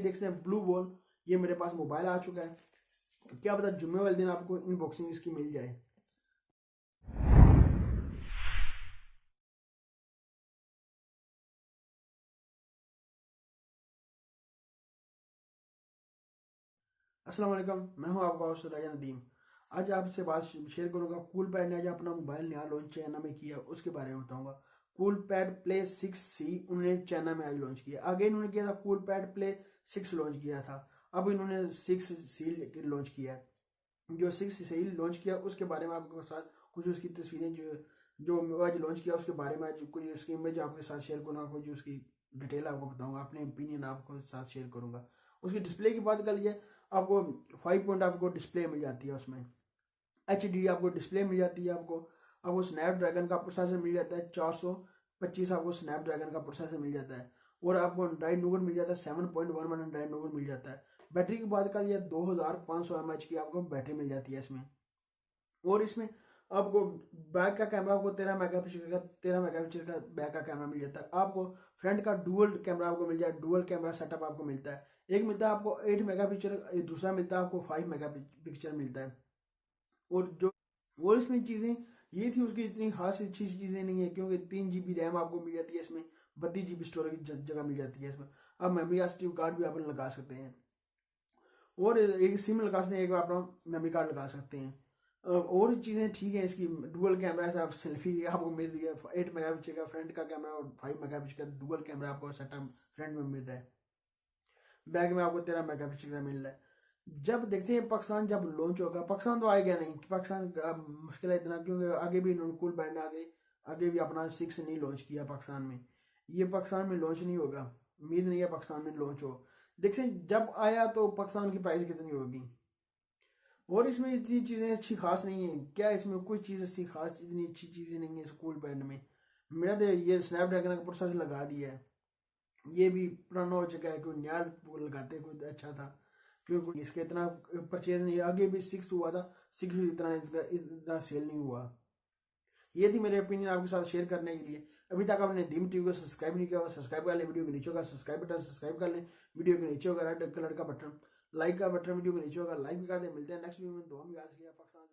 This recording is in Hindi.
देख सकते हैं ब्लू बॉल, ये मेरे पास मोबाइल आ चुका है। क्या पता जुम्मे वाले दिन आपको अनबॉक्सिंग इसकी मिल जाए। अस्सलाम वालेकुम, मैं हूं आपका होस्ट राजा नदीम। आज आपसे बात शेयर करूंगा कूल पैड ने आज अपना मोबाइल नया लॉन्च चाइना में किया, उसके बारे में बताऊंगा। कूल पैड प्ले 6C उन्होंने चाइना में आज लॉन्च किया। आगे इन्होंने किया था कूल पैड प्ले 6 लॉन्च किया था, अब इन्होंने 6C लॉन्च किया है। जो 6C लॉन्च किया उसके बारे में आपके साथ कुछ उसकी तस्वीरें जो आज लॉन्च किया उसके बारे में आज कुछ उसकी इमेज आपके साथ शेयर करूंगा, कुछ उसकी डिटेल आपको बताऊंगा, अपने ओपिनियन आपको साथ शेयर करूंगा। उसकी डिस्प्ले की बात कर लीजिए, आपको 5 पॉइंट आपको डिस्प्ले मिल जाती है, उसमें HD आपको डिस्प्ले मिल जाती है। आपको स्नैपड्रैगन का प्रोसेसर मिल जाता है 425, आपको स्नैपड्रैगन का प्रोसेसर मिल जाता है। और आपको एंड्राइड नोगट मिल जाता है 7.11 एंड्राइड नोगट मिल जाता है। बैटरी की बात कर लिया 2500 mAh की आपको बैटरी मिल जाती है इसमें। और इसमें आपको बैक का कैमरा आपको 13 मेगापिक्सल का बैक का कैमरा मिल जाता है। आपको फ्रंट का डुअल कैमरा आपको मिल जाए, डुअल कैमरा सेटअप आपको मिलता है। एक मिलता है आपको 8 मेगापिक्सल, दूसरा मिलता है आपको 5 मेगापिक्सल मिलता है। और इसमें चीज़ें ये थी, उसकी इतनी खास अच्छी चीज़ें नहीं है, क्योंकि 3 GB रैम आपको मिल जाती है इसमें, 32 GB स्टोरेज जगह मिल जाती है इसमें। आप मेमोरी SD कार्ड भी आप लगा सकते हैं, और एक सिम लगा सकते हैं, एक अपना मेमोरी कार्ड लगा सकते हैं। और चीज़ें ठीक है इसकी। डुअल कैमरा है, आप सेल्फी आपको मिल रही है, 8 मेगापिक्सल का फ्रंट का कैमरा और 5 मेगापिक्सल का डुअल कैमरा आपको सेटअप फ्रंट में मिल रहा है। बैक में आपको 13 मेगापिक्सल का मिल रहा है। जब देखते हैं पाकिस्तान जब लॉन्च होगा, पाकिस्तान तो आएगा नहीं, पाकिस्तान अब मुश्किल है इतना, क्योंकि आगे भी कूल बैंड आगे भी अपना 6 नहीं लॉन्च किया पाकिस्तान में। ये पाकिस्तान में लॉन्च नहीं होगा, उम्मीद नहीं है पाकिस्तान में लॉन्च हो। देखते हैं जब आया तो पाकिस्तान की प्राइस कितनी होगी। और इसमें इतनी चीज़ें अच्छी खास नहीं है, क्या इसमें कोई चीज़ अच्छी खास इतनी अच्छी चीज़ें नहीं है स्कूल बैंड में। मेरा तो ये स्नैपड्रैगन का प्रोसेसर लगा दिया है, ये भी पुराना हो चुका है, कोई नया लगाते कोई अच्छा था, क्योंकि इसका इतना परचेज नहीं। आगे भी 6 हुआ था, 6 भी इतना सेल नहीं हुआ। ये थी मेरे ओपिनियन आपके साथ शेयर करने के लिए। अभी तक आपने दीम टीवी को सब्सक्राइब नहीं किया, सब्सक्राइब कर लें। वीडियो के नीचे होगा सब्सक्राइब बटन, सब्सक्राइब कर लें। वीडियो के नीचे होगा रेड कलर का बटन, लाइक का बटन, वीडियो के नीचे होगा, लाइक भी कर दें। मिलते हैं नेक्स्ट वीडियो में। दुआ में याद रखिएगा। पाकिस्तान